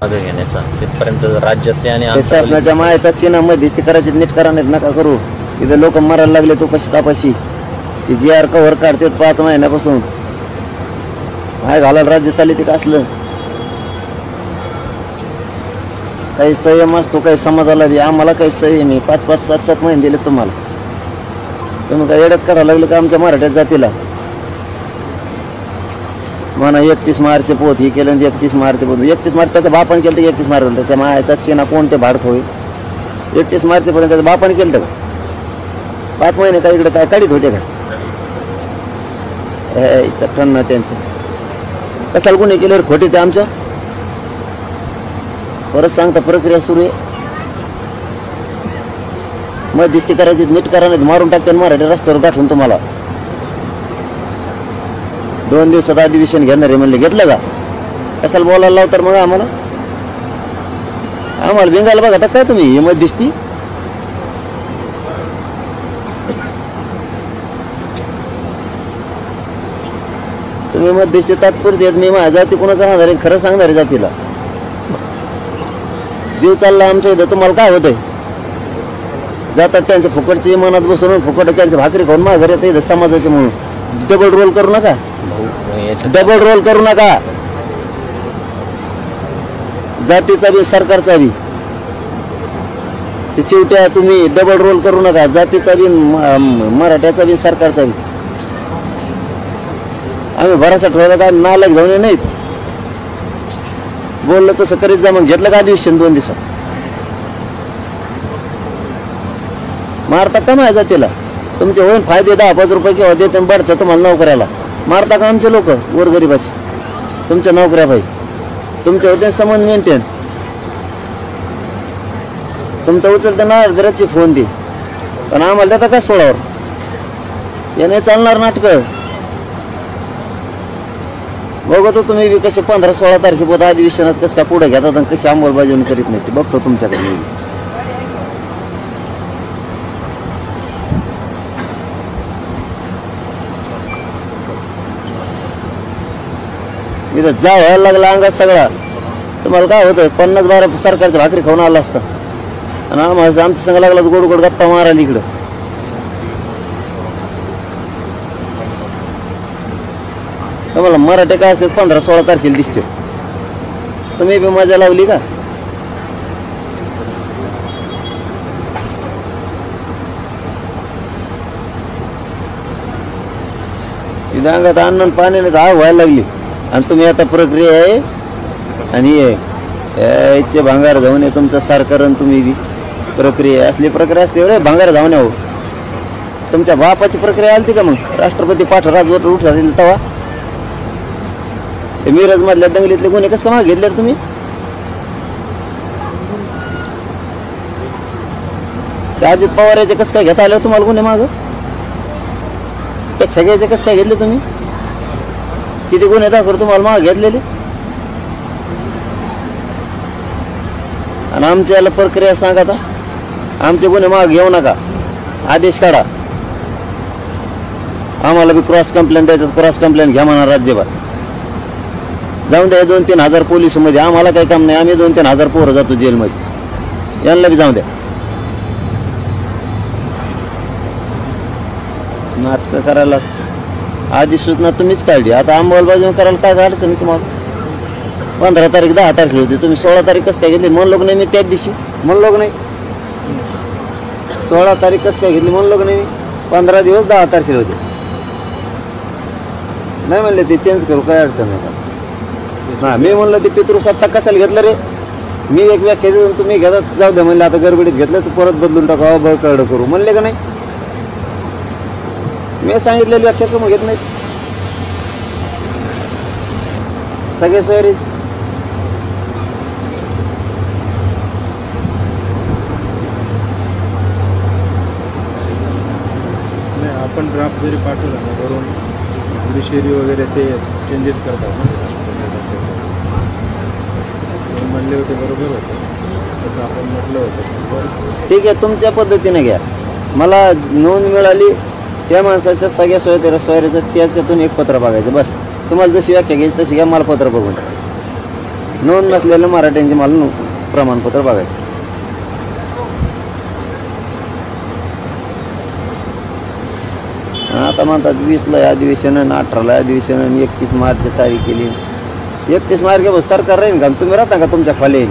मागे घेण्याचा तिथपर्यंत राज्यातले आणि शासनाच्या मायाचा चिन्हामध्ये दिसते करायची नीट करा नाहीत नका करू. इथं लोक मरायला लागले तो कशी तापाशी ती जी आर कव्हर काढते 5 महिन्यापासून माय घालायला राज्य चालले ते असलं. काही संयम असतो काही समाजाला बी. आम्हाला काही संयम आहे. 5-5, 7-7 महिने दिले तुम्हाला. तुम्ही काय येड्यात करायला लागलं का आमच्या मराठ्यात जातीला. म्हणा 31 मार्च पोत ही केलं 31 मार्च पोत. 31 मार्च त्याच्या बापाने केलं. 31 मार्च त्याच्या मायाचा चिन्हा कोणते भाडक होईल. 31 मार्चपर्यंत त्याच्या बापाने केलं का. 5 महिने काय इकडे काय काढीत होते का. ठन्न त्यांचं कशाला गुन्हे केल्यावर खोटे ते आमच्या. परत सांगता प्रक्रिया सुरू आहे. मध्यस्थी करायची नीट करा नाही मारून टाकते मराठी रस्त्यावर गाठून तुम्हाला. 2 दिवसात अधिवेशन घेणार आहे म्हणले घेतलं का. कशाला बोलायला लावतर मग आम्हाला भिंगायला बघा आता काय तुम्ही ही मध्यस्थी. तुम्ही मध्यस्थी तात्पुरते मी माझ्या जाती कोणाचा राहणार आहे खरं सांगणार आहे जातीला. जीव चालला आमच्या इथं तुम्हाला काय होतंय. जातात त्यांच्या फुकटची मनात बसून फुकट त्यांच्या भाकरी खाऊन माझ्या घरी येतं समाजाचे म्हणून. डबल रोल करू नका. डबल रोल करू नका. जातीचा बी सरकारचा बी शेवट्या तुम्ही डबल रोल करू नका. जातीचा बी मराठ्याचा बी सरकारचा बी. आम्ही भरोसा ठेवायला काय नालायक जाऊन नाहीत. बोललं तसं करीत जा. मग घेतलं का अधिवेशन 2 दिवसात. मारता का माझ्या जातीला. तुमचे होईल फायदे 10-5 रुपये किंवा देते बढतं तुम्हाला नोकऱ्याला. मारता का आमचे लोक गोरगरिबाचे तुमच्या नोकऱ्या पाहिजे. तुमच्या होते संबंध मेंटेन. तुमचं उचलतं ना घराची फोन दे पण आम्हाला देता काय सोडावर. हे नाही चालणार नाटकं. बघतो तुम्ही बी कसे 15-16 तारखेपर्यंत अधिवेशनात कसं काय पुढे घेतात आणि कशी अंमलबजावणी करीत नाही ते बघतो तुमच्याकडे. इथं जा व्हायला लागला अंगात सगळा. तुम्हाला काय होतं 50-12 सरकारच्या भाकरी खाऊन आला असतं आणि आमच्या संग लागला गोड गोड गप्पा मारायला इकडं. तुम्हाला मराठी काय असते 15-16 तारखेला दिसते. तुम्ही बी मजा लावली का. इथं अंगात अन्न पाण्याने धाव व्हायला लागली आणि तुम्ही आता प्रक्रिया आहे आणि याचे भांगार जाऊन आहे तुमचं सरकार. तुम्ही बी प्रक्रिया असली प्रक्रिया असते रे भांगार जाऊन हो. तुमच्या बापाची प्रक्रिया आली का मग राष्ट्रपती पाठराजवर उठ झाली तेव्हा. मिरज मधल्या दंगलीतले गुन्हे कसं मागे घेतले तुम्ही. अजित पवार याचे कसं काय घेता आलं तुम्हाला गुन्हे माग. त्या सगळ्याचे कसं काय घेतले तुम्ही. किती गुन्हे दाखल तुम्हाला माग घेतलेले. आणि आमच्या याला प्रक्रिया सांगा आता. आमचे गुन्हे माग घेऊ नका. आदेश काढा. आम्हाला बी क्रॉस कंप्लेंट द्यायचं. क्रॉस कंप्लेंट घ्या म्हणा राज्यभर. जाऊन द्या 2-3 हजार पोलीस मध्ये. आम्हाला काही काम नाही. आम्ही 2-3 हजार पोरं जातो जेलमध्ये. यांना बी जाऊन द्या. नाटकं करायला आधी सूचना तुम्हीच काढली. आता अंमलबजावणी करायला काय अडचण नाही तुम्हाला. 15 तारीख 10 तारखेला होती. तुम्ही 16 तारीख कसं काय घेतली म्हणलो नाही मी त्याच दिवशी. म्हणलो नाही 16 तारीख कसं काय घेतली म्हणलो नाही मी. 15 दिवस 10 तारखेला होते. नाही म्हणले ते चेंज करू काय अडचण नाही. हां मी म्हणलं ते पितृसत्ता कशाला घेतलं रे. मी एक व्याख्या देऊन तुम्ही घेतात जाऊ द्या म्हणले. आता गडबडीत घेतलं तर परत बदलून टाका बघ कळलं करू म्हणले का नाही. मी सांगितलेली व्याख्या का मग घेत नाही. सगळे सोयरे आपण ड्राफ्ट जरी पाठवला ना वरून जुडिशरी वगैरे ते चेंजेस करतात म्हणले होते बरोबर होतं तसं आपण म्हटलं होतं. ठीक आहे तुमच्या पद्धतीने घ्या. मला नोंद मिळाली त्या माणसाच्या सगळ्या सोयऱ्याचं त्याच्यातून एक पत्र बघायचं बस. तुम्हाला जशी व्याख्या घ्यायची तशी घ्या. मला पत्र बघून नोंद नसलेलं मराठ्यांचे मला प्रमाणपत्र बघायचं. आता म्हणतात 20ला अधिवेशन आणि 18ला अधिवेशन आणि 31 मार्च तारीख केली. 31 मार्च सरकार राहील का? तुम्ही राहता का तुमच्या खाली?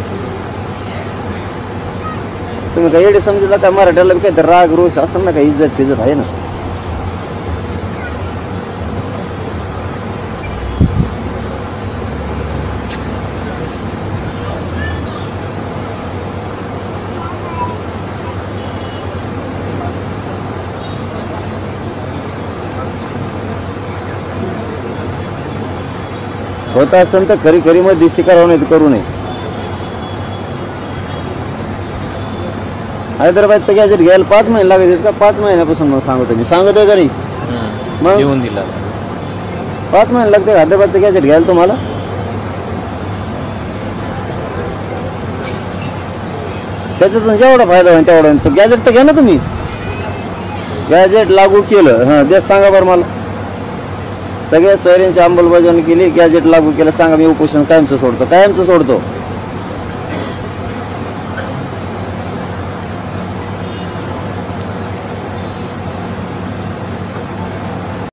तुम्ही काय एवढे समजला का? मराठ्याला काहीतरी राग रोष असं ना, काही इज्जत फिजत आहे ना. होत असेल तर खरी खरी मध्यस्थी करावं, नाही तर करू नये. हैदराबादचं गॅजेट घ्यायला 5 महिने लागत का? 5 महिन्यापासून मग सांगतो मी. सांगतोय का नाही? मग देऊन दिला. 5 महिने लागते हैदराबादचं गॅजेट घ्यायला तुम्हाला. त्याच्यातून जेवढा फायदा होईल तेवढा. तो गॅजेट तर घ्या ना तुम्ही. गॅजेट लागू केलं, हां देश सांगा बरं मला. सगळ्या सोयऱ्यांची अंमलबजावणी केली, गॅजेट लागू केलं, सांगा मी उपोषण कायमचं सोडतो. कायमचं सोडतो.